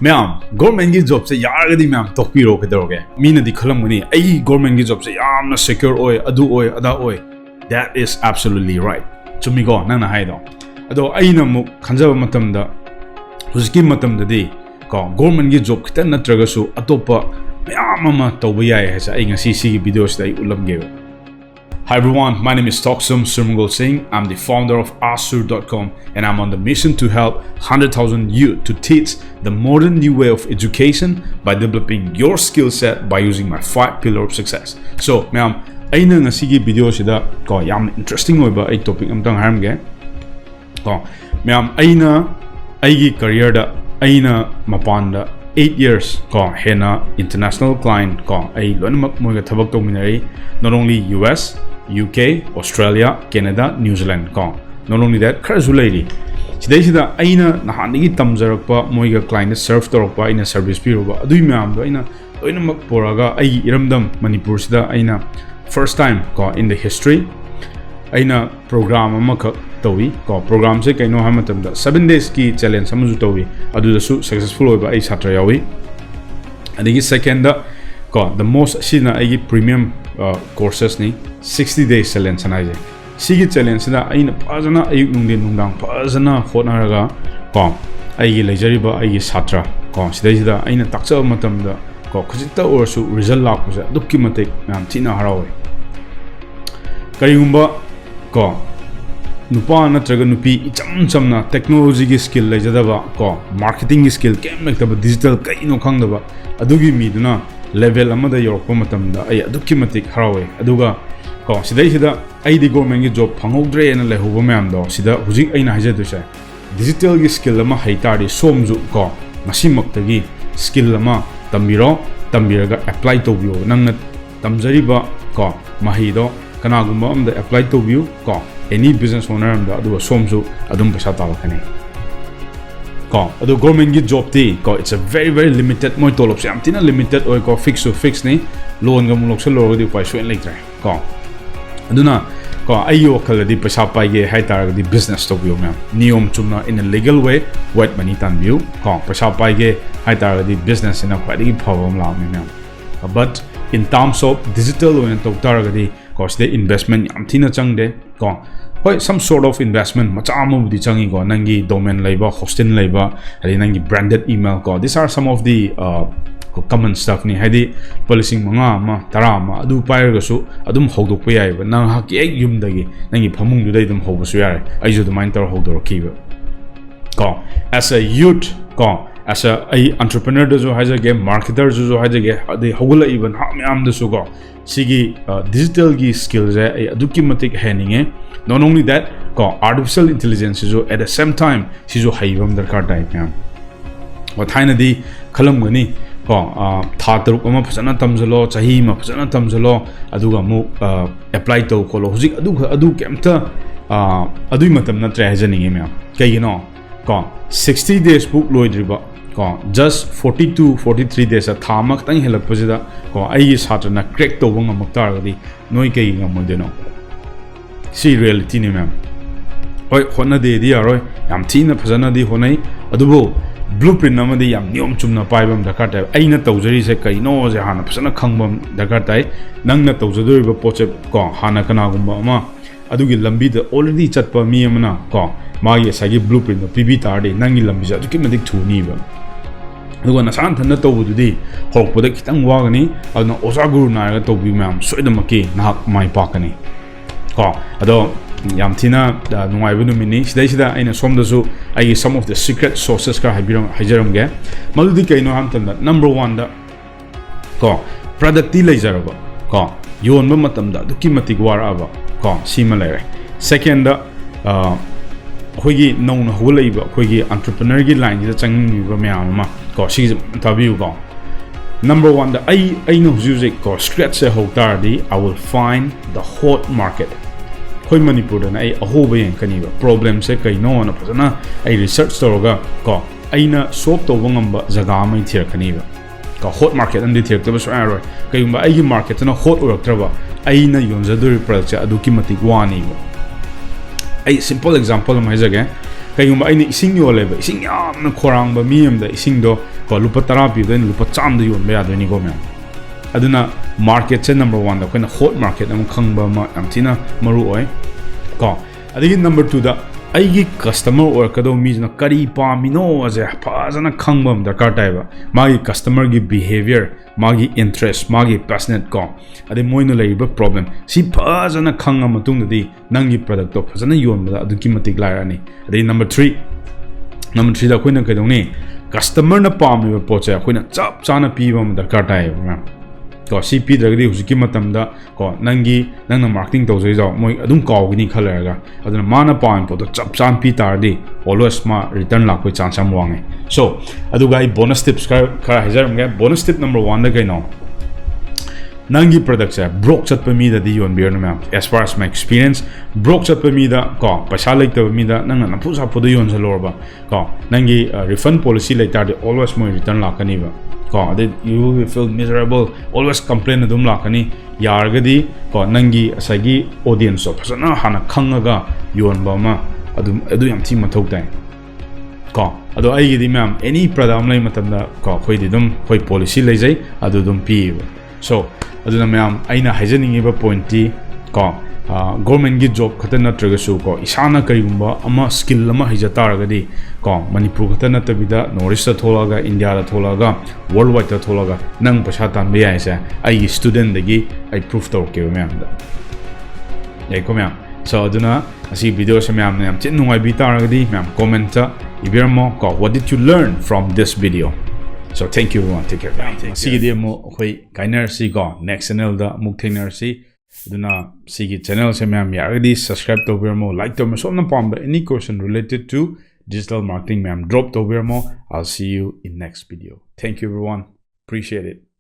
Ma'am, government job se yaragadi ma'am tokpiro kedoroge. Mina di khalamgani ai government job se yamna secure oy adu oy ada oy. That is absolutely right. Chumi go nang na haido. Ado aina mu khanjaba matamda huziki matamda di ko government job khitan natragasu atopa mayam ama tawba yai hasa ai ngasi sigi videos dai ulamge. Hi everyone, my name is Thokchom Surmangol SIngh. I'm the founder of Asur.com and I'm on the mission to help 100,000 youth to teach the modern new way of education by developing your skill set by using my 5 pillars of success. So, ma'am, aina ngasigi video sida ko yam interesting oiba ai topic amtang haramge. Ko, ma'am, aina aigi career da aina mapanda 8 years ko hena international client ko ai loinak moiga thabak tominai not only US, UK, Australia, Canada, New Zealand ko. Not only that, Karazulady. Today sida aina nahanigi tamjarakpa moiga client serve torakpa aina service piroba. Adui ma'am do aina loinak poraga ai iramdam Manipur sida aina first time ko in the history aina program amakak tawi ko program se kaino hamatamda 7 days ki challenge samuju tawi adu su successful oiba ai chatra yawi adigi second da ko the most sina ai premium courses ni 60 days challenge anai je sigi challenge da aina pazana ayuk nungde nungdang pazana khonaraga ko ai lejariba ai chatra ko sidai sida aina takcha matamda ko khujita orsu result lakpuja dukki matek nam thina harawe karigumba ko nupa natraga nupi icham chamna technology gi skill lejadaba ko marketing gi skill kem mektaba digital kaino khangdaba adugi miduna level amada yorokpa matamda ai adukki matik harawe aduga ko sidai sida ai di government gi job phangogdre na lehuba mayam do sida hujik aina hajadu sai digital gi skill ama haitari somju ko masimaktagi skill ama tambiraga apply to view nangna tamjariba ko mahido kanagumba amda apply to view ko any business owner amda adu somju adum pesa talakani ko adu government gi job ti ko it's a very limited moi tolop se amtina limited oi ko fix ni loan ga mulok se lo di pai so en lektre ko aduna ko ayo kala di pesa pai ge hai tar di business to view ma'am niom chumna in a legal way white money tan view ko pesa pai ge hai tar di business in a quite problem la ma'am but in terms of digital when to tar ga di cost the investment amthina changde ko hoi some sort of investment macha amu di changi go nangi domain laiba hosting laiba ali nangi branded email ko these are some of the common stuff ni hadi policy manga ma tara ma adu pair ga su adum hodok pa yai ba nang ha ki ek yum dagi nangi phamung du dai dum hobu su yare ai ju the mind tar hodor ki ba ko as a youth ko as a entrepreneur do jo haja ge marketer jo haja ge adi hogula even ha me am da su go sigi digital gi skills ai aduki matik heninge not only that ko artificial intelligence jo at the same time si jo haibam darkar type me wa thaina di khalam gani ko tha taruk ama phasana tamjalo chahi ma phasana tamjalo aduga mu apply to ko lo hujik adu kemta adui matam na tra hajaninge me kaino ko 60 days book loidriba ko just 42-43 days a thamak tang helak pajida ko ai satrana crack to bang amak tar gadi noi kai ngamodeno si reality ni ma'am hoi hona de di aroi yam thina phajana di honai adubo blueprint namadi yam niom chumna paibam dakar tai aina tawjari se kaino je hana phajana khangbam dakar tai nangna tawjadoriba poche ko hana kana gumba ama adugi lambi da already chatpa mi amana ko magi sagi blueprint pb tarde nangi lambi ja duki madik thuni ba aduga nasan thanna tawbududi horokpoda kitang wagani aduna osa guru naraga tawbi ma'am soidamaki nahak mai pakani ko ado yam thina nungai bu numini sida aina somdasu ai some of the secret sources ka hajaram ge maludi kaino ham tanda number 1 da ko product ti leijaraba ko yonba matamda duki matik waraba ko sima lere second da khoigi nongna holeiba khoigi entrepreneur gi line da changni ba myam ma ko si interview ko number 1 da ai no music ko scratch se hotar di I will find the hot market khoi Manipur da ai ahoba yen kaniba problem se kaino na phasana ai research toroga ko aina solve to ngamba jaga mai thir kaniba ko hot market andi thir to so aroi kayumba ai gi market na hot uraktraba aina yonjadori product aduki matik wani ai simple example mai jage kayumba aina ising yo leba ising yam na khorang ba mi am da ising do ko lupa tara pibda lupa cham da yon ba ya doni ko ma'am aduna market che number 1 da ko na hot market am khangba ma am thina maru oi ko adigi number 2 da aigi customer or kado mi na kari pa mino aje phajana khangbam darkar taiba magi customer gi behavior magi interest magi passionate ko ade moino leiba problem si phajana khanga matung di nangi product to phajana yonba adu ki matik lairani ade number 3 da koina kadong customer na pami pocha koina chap chana pi bam darkar taiba ko CP dragdi husiki matamda ko nangna marketing to joi jaw moi adum kaw gini khalaga aduna mana pain po to chap chan pi tardi always ma return la ko chance am wange so adu gai bonus tips kara hajar nge bonus tip number 1 da kai no nangi product sa broke chat pa mi da di yon beer na as far as my experience broke chat pa mi da ko paisa like to mi da nangna na pusa podo yon sa lorba ko nangi refund policy like tardi always moi return la kani ba you will feel miserable always complain adum lakani yargadi ko nangi asagi audience of sana hana khangaga yonba ma adu yam thi mathok dai ko adu ai gi ma'am any product lai matamda ko khoi di dum khoi policy lai jai adu dum pi so aduna ma'am aina haijaningi ba point ti ko government gi job khatan natraga su ko isana karigumba ama skill ama hijataragadi ko manipur khatan natabida north ta tholaga india da tholaga worldwide ta tholaga nang pasha tan be ai sa ai student dagi ai proof tor ke ma'am da yai ko ma'am so aduna asi video se ma'am ne am chin nungai bi taragadi ma'am comment ta ibirmo ko what did you learn from this video so thank you everyone take care see the mo khoi kainer si ko next channel da muk thengner si aduna sigi channel se ma'am yaradi subscribe to mo like to so na pam any question related to digital marketing ma'am drop to mo I'll see you in next video thank you everyone appreciate it